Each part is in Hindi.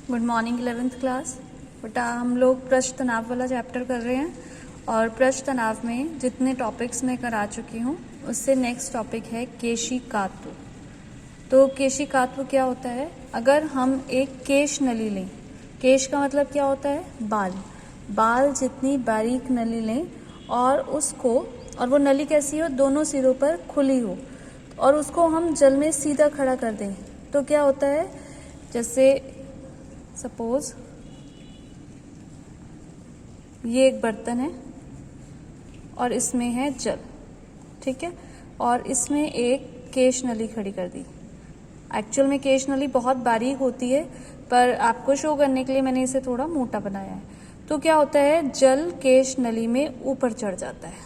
Good morning 11th class. बेटा हम लोग पृष्ठ तनाव वाला चैप्टर कर रहे हैं और पृष्ठ तनाव में जितने टॉपिक्स मैं करा चुकी हूँ उससे नेक्स्ट टॉपिक है केशिकात्व। तो केशिकात्व क्या होता है? अगर हम एक केश नली लें, केश का मतलब क्या होता है? बाल जितनी बारीक नली लें और वो नली कैसी हो? दोनों सिरों पर खुली हो और उसको हम जल में सीधा खड़ा कर दें तो क्या होता है? जैसे सपोज ये एक बर्तन है और इसमें है जल, ठीक है, और इसमें एक केश नली खड़ी कर दी। एक्चुअल में केश नली बहुत बारीक होती है पर आपको शो करने के लिए मैंने इसे थोड़ा मोटा बनाया है। तो क्या होता है? जल केश नली में ऊपर चढ़ जाता है।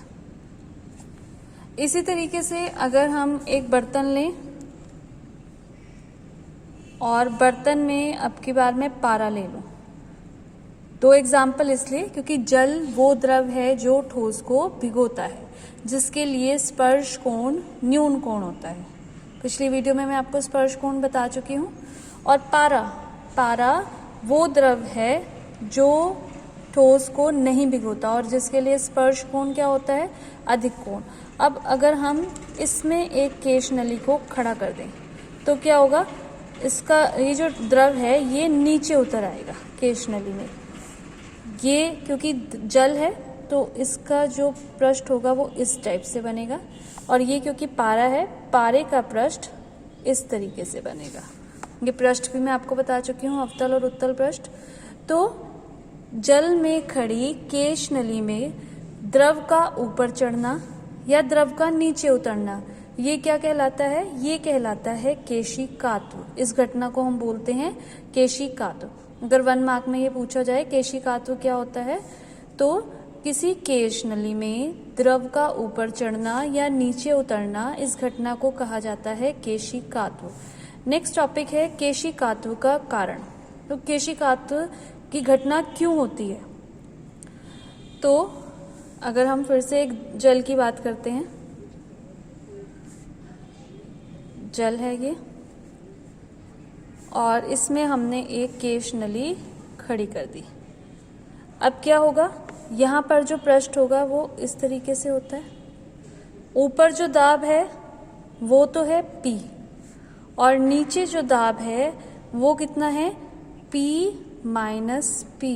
इसी तरीके से अगर हम एक बर्तन लें और बर्तन में अब की बार मैं पारा ले लूं, दो एग्जाम्पल इसलिए क्योंकि जल वो द्रव है जो ठोस को भिगोता है, जिसके लिए स्पर्श कोण न्यून कोण होता है। पिछली वीडियो में मैं आपको स्पर्श कोण बता चुकी हूँ। और पारा वो द्रव है जो ठोस को नहीं भिगोता और जिसके लिए स्पर्श कोण क्या होता है? अधिक कोण। अब अगर हम इसमें एक केश नली को खड़ा कर दें तो क्या होगा? इसका ये जो द्रव है ये नीचे उतर आएगा केश नली में। ये क्योंकि जल है तो इसका जो पृष्ठ होगा वो इस टाइप से बनेगा और ये क्योंकि पारा है, पारे का पृष्ठ इस तरीके से बनेगा। ये पृष्ठ भी मैं आपको बता चुकी हूँ, अवतल और उत्तल पृष्ठ। तो जल में खड़ी केश नली में द्रव का ऊपर चढ़ना या द्रव का नीचे उतरना, ये क्या कहलाता है? ये कहलाता है केशिकात्व। इस घटना को हम बोलते हैं केशिकात्व। अगर 1 मार्क में ये पूछा जाए केशिकात्व क्या होता है, तो किसी केश नली में द्रव का ऊपर चढ़ना या नीचे उतरना, इस घटना को कहा जाता है केशिकात्व। नेक्स्ट टॉपिक है केशिकात्व का कारण। तो केशिकात्व की घटना क्यों होती है? तो अगर हम फिर से एक जल की बात करते हैं, जल है ये और इसमें हमने एक केश नली खड़ी कर दी। अब क्या होगा? यहाँ पर जो पृष्ठ होगा वो इस तरीके से होता है। ऊपर जो दाब है वो तो है P और नीचे जो दाब है वो कितना है? P माइनस P,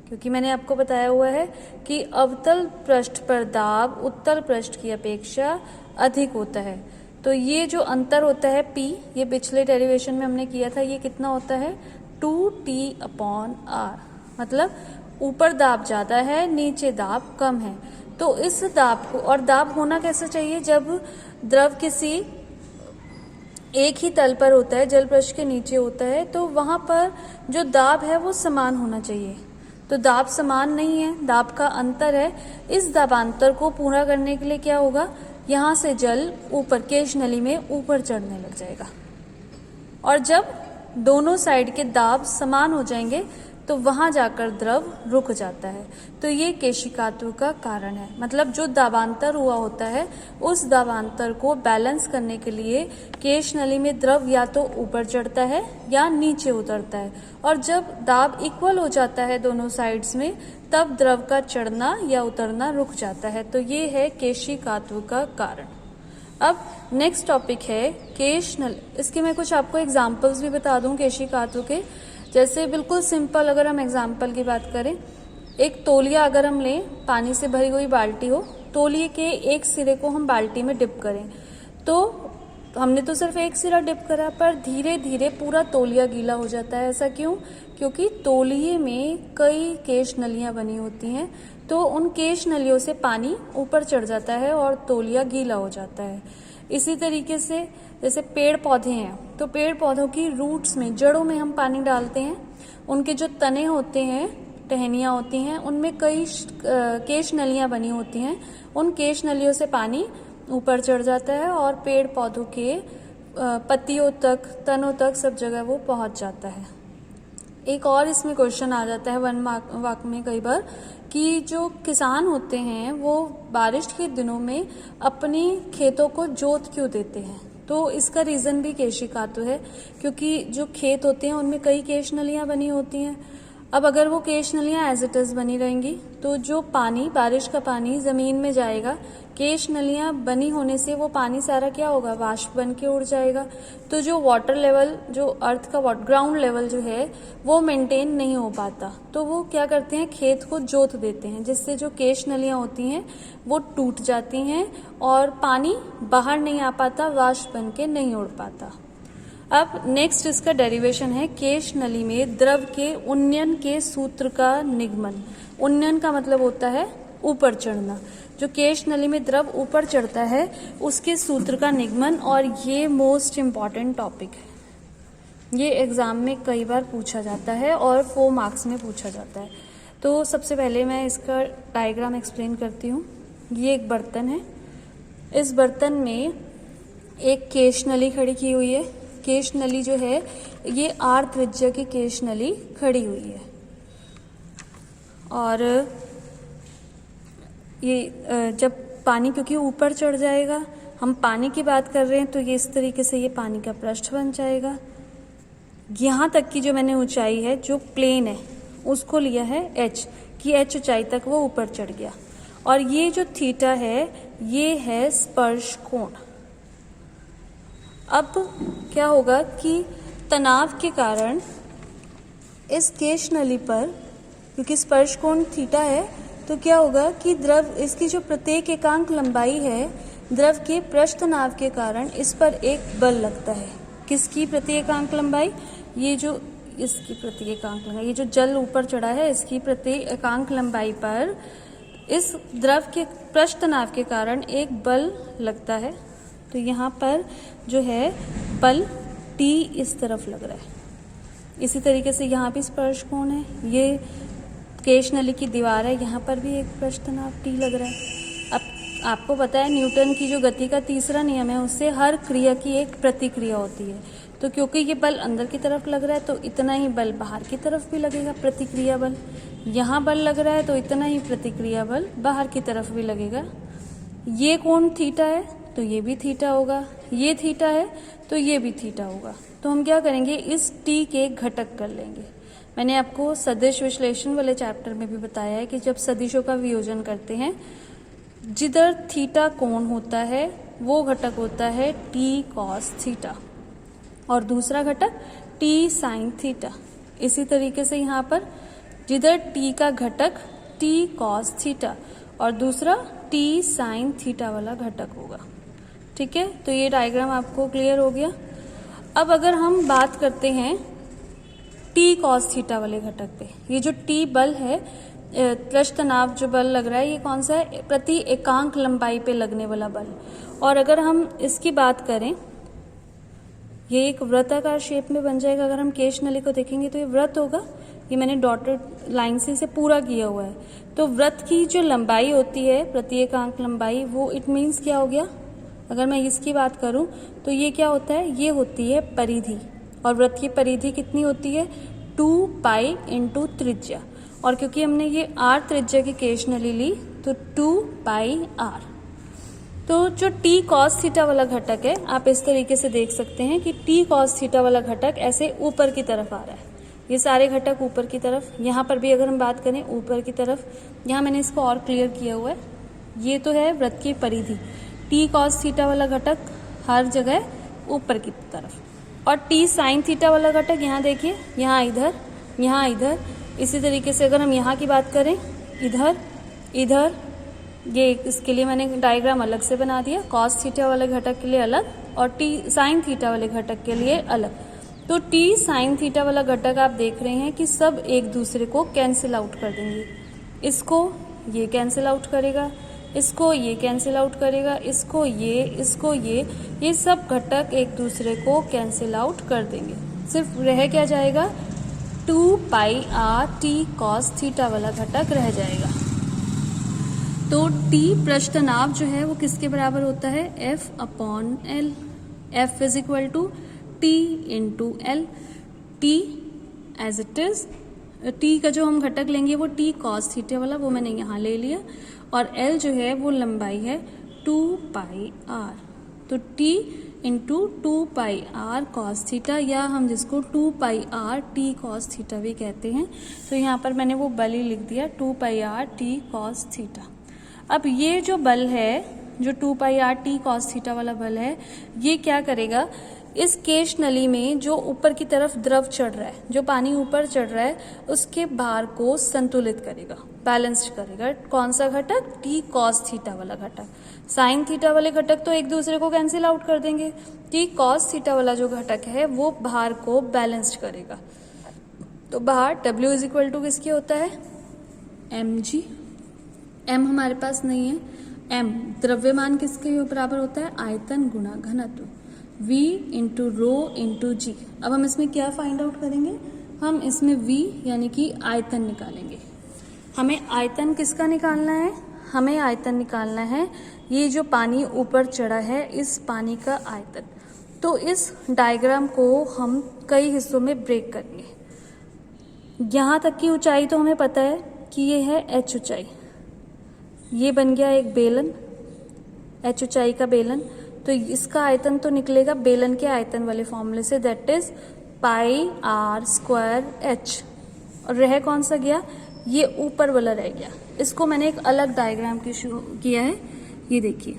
क्योंकि मैंने आपको बताया हुआ है कि अवतल पृष्ठ पर दाब उत्तल पृष्ठ की अपेक्षा अधिक होता है। तो ये जो अंतर होता है P, ये पिछले डेरिवेशन में हमने किया था, ये कितना होता है? 2T/R। मतलब ऊपर दाब ज़्यादा है, नीचे दाब कम है। तो इस दाब को, और दाब होना कैसे चाहिए? जब द्रव किसी एक ही तल पर होता है, जल पृष्ठ के नीचे होता है, तो वहाँ पर जो दाब है वो समान होना चाहिए। तो दाब समान नहीं है, दाब का अंतर है। इस दाबांतर को पूरा करने के लिए क्या होगा? यहाँ से जल ऊपर केश नली में ऊपर चढ़ने लग जाएगा और जब दोनों साइड के दाब समान हो जाएंगे तो वहां जाकर द्रव रुक जाता है। तो ये केशिकात्व का कारण है। मतलब जो दाबांतर हुआ होता है उस दाबांतर को बैलेंस करने के लिए केश नली में द्रव या तो ऊपर चढ़ता है या नीचे उतरता है और जब दाब इक्वल हो जाता है दोनों साइड्स में तब द्रव का चढ़ना या उतरना रुक जाता है। तो ये है केशिकात्व का कारण। अब नेक्स्ट टॉपिक है केश नली। इसके मैं कुछ आपको एग्जाम्पल्स भी बता दूं केशिकात्व के। जैसे बिल्कुल सिंपल अगर हम एग्जाम्पल की बात करें, एक तौलिया अगर हम लें, पानी से भरी हुई बाल्टी हो, तौलिए के एक सिरे को हम बाल्टी में डिप करें तो हमने तो सिर्फ एक सिरा डिप करा पर धीरे धीरे पूरा तौलिया गीला हो जाता है। ऐसा क्यों? क्योंकि तौलिए में कई केश नलियां बनी होती हैं तो उन केश नलियों से पानी ऊपर चढ़ जाता है और तौलिया गीला हो जाता है। इसी तरीके से जैसे पेड़ पौधे हैं तो पेड़ पौधों की रूट्स में, जड़ों में हम पानी डालते हैं, उनके जो तने होते हैं, टहनियाँ होती हैं, उनमें कई केश नलियाँ बनी होती हैं। उन केश नलियों से पानी ऊपर चढ़ जाता है और पेड़ पौधों के पत्तियों तक, तनों तक, सब जगह वो पहुंच जाता है। एक और इसमें क्वेश्चन आ जाता है 1 मार्क में कई बार कि जो किसान होते हैं वो बारिश के दिनों में अपनी खेतों को जोत क्यों देते हैं? तो इसका रीज़न भी केशिकातु है, क्योंकि जो खेत होते हैं उनमें कई केश नलियाँ बनी होती हैं। अब अगर वो केश नलियाँ एज इट इज़ बनी रहेंगी तो जो पानी, बारिश का पानी ज़मीन में जाएगा, केश नलियाँ बनी होने से वो पानी सारा क्या होगा, वाष्प बन के उड़ जाएगा। तो जो वाटर लेवल, जो अर्थ का ग्राउंड लेवल जो है वो मेंटेन नहीं हो पाता। तो वो क्या करते हैं, खेत को जोत देते हैं, जिससे जो केश नलियाँ होती हैं वो टूट जाती हैं और पानी बाहर नहीं आ पाता, वाष्प बन के नहीं उड़ पाता। अब नेक्स्ट इसका डेरिवेशन है, केश नली में द्रव के उन्नयन के सूत्र का निगमन। उन्नयन का मतलब होता है ऊपर चढ़ना। जो केश नली में द्रव ऊपर चढ़ता है उसके सूत्र का निगमन, और ये मोस्ट इम्पॉर्टेंट टॉपिक है। ये एग्जाम में कई बार पूछा जाता है और 4 मार्क्स में पूछा जाता है। तो सबसे पहले मैं इसका डायग्राम एक्सप्लेन करती हूँ। ये एक बर्तन है, इस बर्तन में एक केश नली खड़ी की हुई है। केश नली जो है ये R त्रिज्या की केश नली खड़ी हुई है, और ये जब पानी, क्योंकि ऊपर चढ़ जाएगा, हम पानी की बात कर रहे हैं, तो ये इस तरीके से ये पानी का पृष्ठ बन जाएगा। यहाँ तक की जो मैंने ऊंचाई है, जो प्लेन है, उसको लिया है h, कि h ऊंचाई तक वो ऊपर चढ़ गया। और ये जो थीटा है ये है स्पर्श कोण। अब क्या होगा कि तनाव के कारण इस केश नली पर, क्योंकि स्पर्श कोण थीटा है, तो क्या होगा कि द्रव, इसकी जो प्रत्येक एकांक लंबाई है, द्रव के पृष्ठ तनाव के कारण इस पर एक बल लगता है। किसकी प्रत्येक एकांक लंबाई? ये जो इसकी प्रत्येक एकांक लंबाई, ये जो जल ऊपर चढ़ा है इसकी प्रत्येक एकांक लंबाई पर इस द्रव के पृष्ठ तनाव के कारण एक बल लगता है। तो यहाँ पर जो है बल T इस तरफ लग रहा है। इसी तरीके से यहाँ भी स्पर्श कोण है, ये केश नली की दीवार है, यहाँ पर भी एक पृष्ठ तनाव T लग रहा है। अब आपको पता है न्यूटन की जो गति का तीसरा नियम है, उससे हर क्रिया की एक प्रतिक्रिया होती है। तो क्योंकि ये बल अंदर की तरफ लग रहा है तो इतना ही बल बाहर की तरफ भी लगेगा, प्रतिक्रिया बल। यहाँ बल लग रहा है तो इतना ही प्रतिक्रिया बल बाहर की तरफ भी लगेगा। ये कोण थीटा है तो ये भी थीटा होगा, ये थीटा है तो ये भी थीटा होगा। तो हम क्या करेंगे, इस T के घटक कर लेंगे। मैंने आपको सदिश विश्लेषण वाले चैप्टर में भी बताया है कि जब सदिशों का वियोजन करते हैं, जिधर थीटा कोण होता है वो घटक होता है T cos थीटा, और दूसरा घटक T sin थीटा। इसी तरीके से यहाँ पर जिधर T का घटक T cos थीटा और दूसरा T sin थीटा वाला घटक होगा। ठीक है, तो ये डायग्राम आपको क्लियर हो गया। अब अगर हम बात करते हैं T cos थीटा वाले घटक पे, ये जो T बल है, पृष्ठ तनाव जो बल लग रहा है, ये कौन सा है? प्रति एकांक लंबाई पे लगने वाला बल। और अगर हम इसकी बात करें, ये एक वृत्ताकार शेप में बन जाएगा। अगर हम केश नली को देखेंगे तो ये वृत्त होगा, ये मैंने डॉटेड लाइन से इसे पूरा किया हुआ है। तो वृत्त की जो लंबाई होती है, प्रति एकांक लंबाई, वो इट मीन्स क्या हो गया, अगर मैं इसकी बात करूं तो ये क्या होता है, ये होती है परिधि। और वृत्त की परिधि कितनी होती है? 2 पाई इंटू त्रिज्या। और क्योंकि हमने ये R त्रिज्या की केश नली ली तो 2 पाई R। तो जो T cos थीटा वाला घटक है, आप इस तरीके से देख सकते हैं कि T cos थीटा वाला घटक ऐसे ऊपर की तरफ आ रहा है। ये सारे घटक ऊपर की तरफ, यहाँ पर भी अगर हम बात करें ऊपर की तरफ, यहाँ मैंने इसको और क्लियर किया हुआ है। ये तो है वृत्त की परिधि। T cos थीटा वाला घटक हर जगह ऊपर की तरफ, और T sin थीटा वाला घटक यहाँ देखिए, यहाँ इधर, यहाँ इधर। इसी तरीके से अगर हम यहाँ की बात करें, इधर इधर, ये इसके लिए मैंने डायग्राम अलग से बना दिया, cos थीटा वाले घटक के लिए अलग और T sin थीटा वाले घटक के लिए अलग। तो T sin थीटा वाला घटक आप देख रहे हैं कि सब एक दूसरे को कैंसिल आउट कर देंगे। इसको ये कैंसिल आउट करेगा, इसको ये कैंसिल आउट करेगा, इसको ये सब घटक एक दूसरे को कैंसिल आउट कर देंगे। सिर्फ रह क्या जाएगा, 2 पाई R T cos थीटा वाला घटक रह जाएगा। तो T पृष्ठ तनाव जो है वो किसके बराबर होता है? F upon L। F is equal to T into L। T as it is, T का जो हम घटक लेंगे वो T cos थीटा वाला, वो मैंने यहाँ ले लिया, और L जो है वो लंबाई है 2 पाई R। तो T into 2πr cos theta, या हम जिसको 2πr t cos थीटा भी कहते हैं। तो यहाँ पर मैंने वो बल ही लिख दिया 2πr t cos थीटा। अब ये जो बल है, जो 2πr t cos थीटा वाला बल है, ये क्या करेगा, इस केश नली में जो ऊपर की तरफ द्रव चढ़ रहा है, जो पानी ऊपर चढ़ रहा है, उसके भार को संतुलित करेगा, बैलेंस करेगा। कौन सा घटक? टी कॉस थीटा वाला घटक। साइन थीटा वाले घटक तो एक दूसरे को कैंसिल आउट कर देंगे। टी कॉस थीटा वाला जो घटक है वो भार को बैलेंस्ड करेगा। तो भार W इज इक्वल टू किसके होता है? mg। m हमारे पास नहीं है। m द्रव्यमान किसके बराबर होता है? आयतन गुणा घनत्व, v इंटू रो इंटू जी। अब हम इसमें क्या फाइंड आउट करेंगे? हम इसमें v यानी कि आयतन निकालेंगे। हमें आयतन किसका निकालना है? हमें आयतन निकालना है ये जो पानी ऊपर चढ़ा है, इस पानी का आयतन। तो इस डायग्राम को हम कई हिस्सों में ब्रेक करेंगे। यहाँ तक की ऊंचाई तो हमें पता है कि ये है h ऊंचाई। ये बन गया एक बेलन, h ऊंचाई का बेलन। तो इसका आयतन तो निकलेगा बेलन के आयतन वाले फॉर्मूले से, that is pi r square h. और रह कौन सा गया? ये ऊपर वाला रह गया। इसको मैंने एक अलग डायग्राम की शुरू किया है। ये देखिए,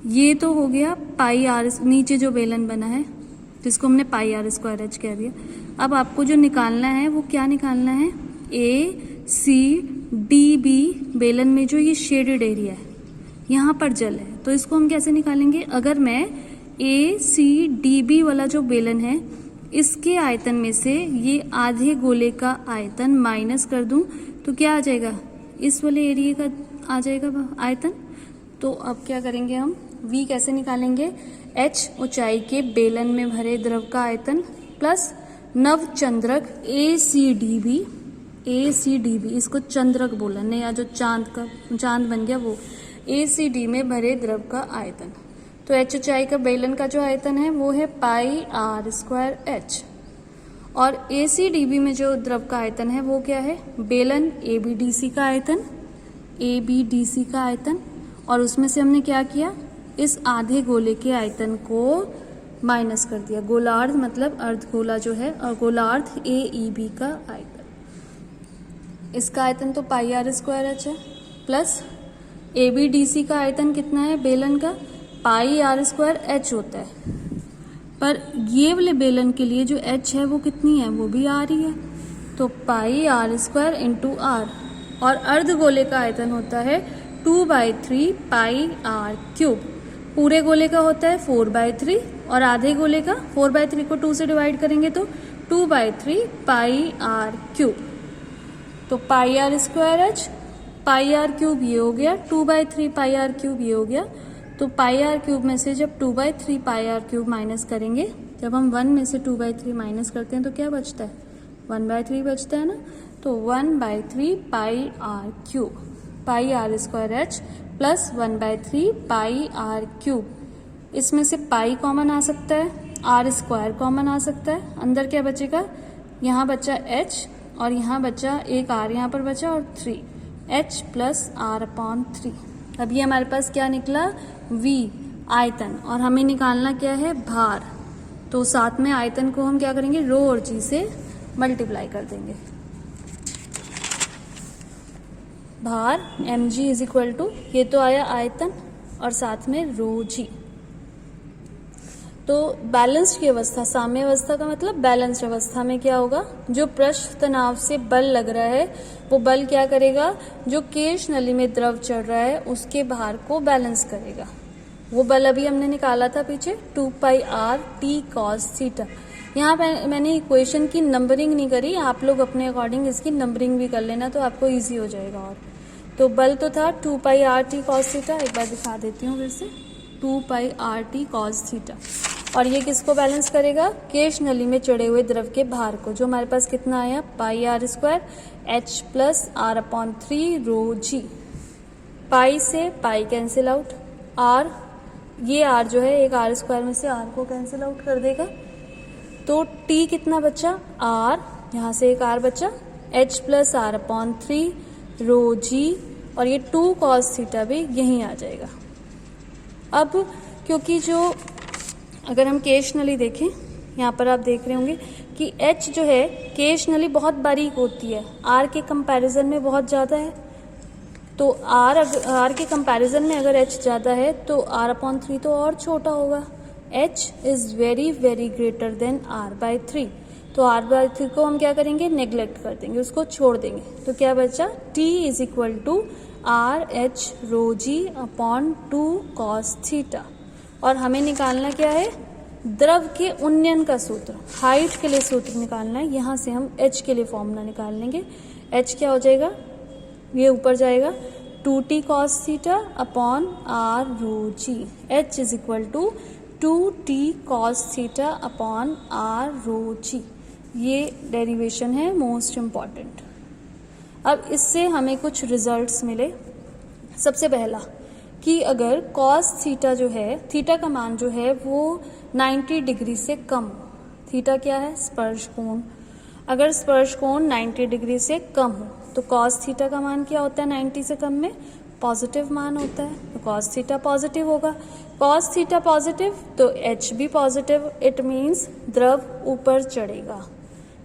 ये तो हो गया पाई आर, नीचे जो बेलन बना है जिसको हमने पाई आर स्क्वायर एच कह दिया। अब आपको जो निकालना है वो क्या निकालना है? ए सी डी बी बेलन में जो ये शेडेड एरिया है, यहाँ पर जल है, तो इसको हम कैसे निकालेंगे? अगर मैं ए सी डी बी वाला जो बेलन है, इसके आयतन में से ये आधे गोले का आयतन माइनस कर दूं तो क्या आ जाएगा? इस वाले एरिया का आ जाएगा आयतन। तो अब क्या करेंगे हम? v कैसे निकालेंगे? h ऊंचाई के बेलन में भरे द्रव का आयतन प्लस नवचंद्रक ACDB, इसको चंद्रक बोला नहीं, या जो चांद बन गया वो, ACD में भरे द्रव का आयतन। तो h ऊंचाई का बेलन का जो आयतन है वो है पाई आर स्क्वायर एच, और ACDB में जो द्रव का आयतन है वो क्या है? बेलन ABDC का आयतन, ABDC का आयतन। और उसमें से हमने क्या किया? इस आधे गोले के आयतन को माइनस कर दिया। गोलार्ध मतलब अर्धगोला जो है, और गोलार्ध AEB का आयतन, इसका आयतन तो पाई आर स्क्वायर एच है, प्लस ABDC का आयतन कितना है बेलन का? पाई आर स्क्वायर एच होता है, पर ये वाले बेलन के लिए जो h है वो कितनी है? वो भी आर ही है, तो pi r square into are. और अर्धगोले का आयतन होता है 2/3 पाई आर क्यूब। पूरे गोले का होता है 4/3, और आधे गोले का 4/3 को 2 से डिवाइड करेंगे तो 2/3 पाई आर क्यूब। तो pi r square h, pi r cube ये हो गया, 2/3 पाई आर क्यूब ये हो गया। तो पाई आर क्यूब में से जब 2/3 पाई आर क्यूब माइनस करेंगे, जब हम 1 में से 2/3 माइनस करते हैं तो क्या बचता है? 1/3 बचता है ना। तो 1/3 pi r cube, pi r square h plus 1/3 pi r cube. इसमें से पाई कॉमन आ सकता है, आर स्क्वायर कॉमन आ सकता है। अंदर क्या बचेगा? यहाँ बचा h, और यहाँ बचा एक r यहाँ पर बचा, और 3 h प्लस r/3। अब ये हमारे पास क्या निकला? v आयतन, और हमें निकालना क्या है? भार। तो साथ में आयतन को हम क्या करेंगे? रो और जी से मल्टीप्लाई कर देंगे। भार mg इज इक्वल टू, ये तो आया आयतन और साथ में रो जी। तो बैलेंस्ड की अवस्था, साम्य अवस्था का मतलब बैलेंस्ड अवस्था में क्या होगा? जो पृष्ठ तनाव से बल लग रहा है वो बल क्या करेगा? जो केश नली में द्रव चढ़ रहा है उसके भार को बैलेंस करेगा। वो बल अभी हमने निकाला था पीछे, 2πr t cos थीटा। यहाँ पे मैंने इक्वेशन की नंबरिंग नहीं करी, आप लोग अपने अकॉर्डिंग इसकी नंबरिंग भी कर लेना तो आपको इजी हो जाएगा। और तो बल तो था 2πr t cos थीटा, एक बार दिखा देती हूँ फिर से, 2πr t cos थीटा। और ये किसको बैलेंस करेगा? केश नली में चढ़े हुए द्रव के भार को, जो हमारे पास कितना आया? Pi r square h plus r/3 रो जी। पाई से पाई कैंसिल आउट, आर, ये आर जो है एक आर स्क्वायर में से आर को कैंसिल आउट कर देगा, तो टी कितना बचा? आर, यहाँ से एक आर बचा, एच प्लस r/3 रो जी, और ये 2 cos थीटा भी यहीं आ जाएगा। अब क्योंकि जो अगर हम केशनली देखें, यहाँ पर आप देख रहे होंगे कि H जो है केशनली बहुत बारीक होती है, R के कंपैरिजन में बहुत ज़्यादा है। तो R के कंपैरिजन में अगर H ज़्यादा है तो R/3 तो और छोटा होगा। H is very very greater than R/3। तो R/3 को हम क्या करेंगे, नेग्लेक्ट कर देंगे, उसको छोड़ देंगे। तो क्या बचा, T is equal to RH rho g upon 2 cos theta. और हमें निकालना क्या है, द्रव के उन्नयन का सूत्र, हाइट के लिए सूत्र निकालना है। यहाँ से हम H के लिए फॉर्मूला निकाल लेंगे। H क्या हो जाएगा, ये ऊपर जाएगा 2T cos theta upon R rho g. H is equal to 2T cos theta upon R rho g. ये डेरिवेशन है मोस्ट इम्पॉर्टेंट। अब इससे हमें कुछ रिजल्ट्स मिले। सबसे पहला कि अगर cos थीटा जो है, थीटा का मान जो है वो 90 डिग्री से कम हो। थीटा क्या है, स्पर्श कोण। अगर स्पर्श कोण 90 डिग्री से कम हो तो cos थीटा का मान क्या होता है, 90 से कम में पॉजिटिव मान होता है। तो cos थीटा पॉजिटिव होगा। cos थीटा पॉजिटिव तो H भी पॉजिटिव। इट मीन्स द्रव ऊपर चढ़ेगा।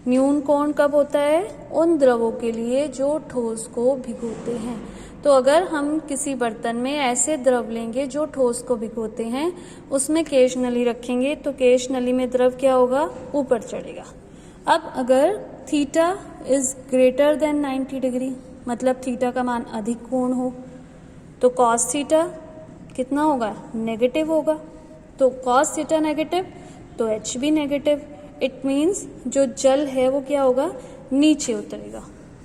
न्यून कोण कब होता है, उन द्रवों के लिए जो ठोस को भिगोते हैं। तो अगर हम किसी बर्तन में ऐसे द्रव लेंगे जो ठोस को भिगोते हैं, उसमें केश नली रखेंगे तो केश नली में द्रव क्या होगा, ऊपर चढ़ेगा। अब अगर theta is greater than 90 degree, मतलब थीटा का मान अधिक कोण हो, तो cos थीटा कितना होगा, नेगेटिव होगा। तो cos थीटा नेगेटिव तो H भी नेगेटिव। इट मीन्स जो जल है वो क्या होगा, नीचे उतरेगा।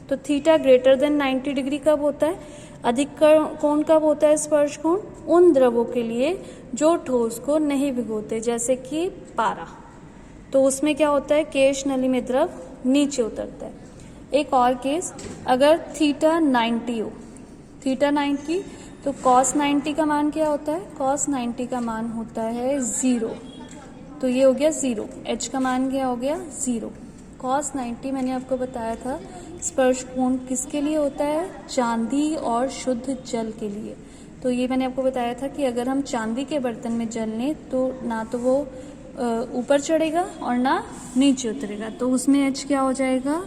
तो थीटा ग्रेटर देन 90 डिग्री कब होता है, अधिक कोण कब होता है, स्पर्श कोण उन द्रवों के लिए जो ठोस को नहीं भिगोते, जैसे कि पारा। तो उसमें क्या होता है, केश नली में द्रव नीचे उतरता है। एक और केस, अगर थीटा 90 हो, थीटा 90 तो cos 90 का मान क्या होता है, cos 90 का मान होता है 0। तो ये हो गया 0। H का मान क्या हो गया, 0। cos 90 मैंने आपको बताया था स्पर्श कोण किसके लिए होता है, चांदी और शुद्ध जल के लिए। तो ये मैंने आपको बताया था कि अगर हम चांदी के बर्तन में जल लें तो ना तो वो ऊपर चढ़ेगा और ना नीचे उतरेगा। तो उसमें H क्या हो जाएगा,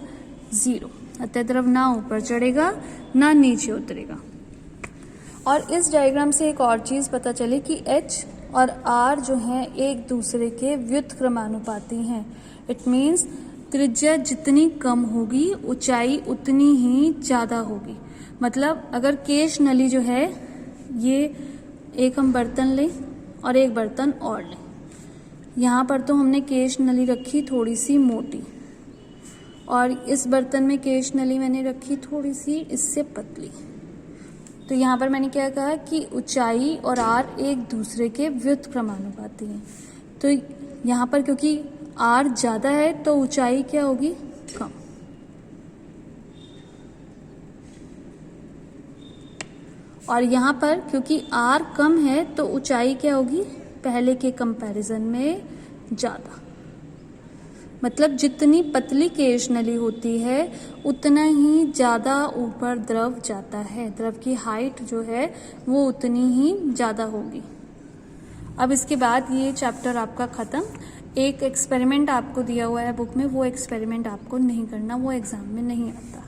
0। अतः द्रव ना ऊपर चढ़ेगा ना नीचे उतरेगा। और इस डायग्राम से एक और चीज़ पता चली कि H और R जो हैं एक दूसरे के व्युत्क्रमानुपाती हैं। इट मीन्स त्रिज्या जितनी कम होगी ऊंचाई उतनी ही ज़्यादा होगी। मतलब अगर केश नली जो है, ये एक हम बर्तन लें और एक बर्तन और लें। यहाँ पर तो हमने केश नली रखी थोड़ी सी मोटी, और इस बर्तन में केश नली मैंने रखी थोड़ी सी इससे पतली। तो यहाँ पर मैंने क्या कहा कि ऊंचाई और R एक दूसरे के व्युत्क्रमानुपाती हैं। तो यहाँ पर क्योंकि R ज़्यादा है तो ऊंचाई क्या होगी, कम। और यहाँ पर क्योंकि R कम है तो ऊंचाई क्या होगी, पहले के कंपैरिजन में ज़्यादा। मतलब जितनी पतली केश नली होती है उतना ही ज़्यादा ऊपर द्रव जाता है। द्रव की हाइट जो है वो उतनी ही ज़्यादा होगी। अब इसके बाद ये चैप्टर आपका ख़त्म। एक एक्सपेरिमेंट आपको दिया हुआ है बुक में, वो एक्सपेरिमेंट आपको नहीं करना, वो एग्ज़ाम में नहीं आता।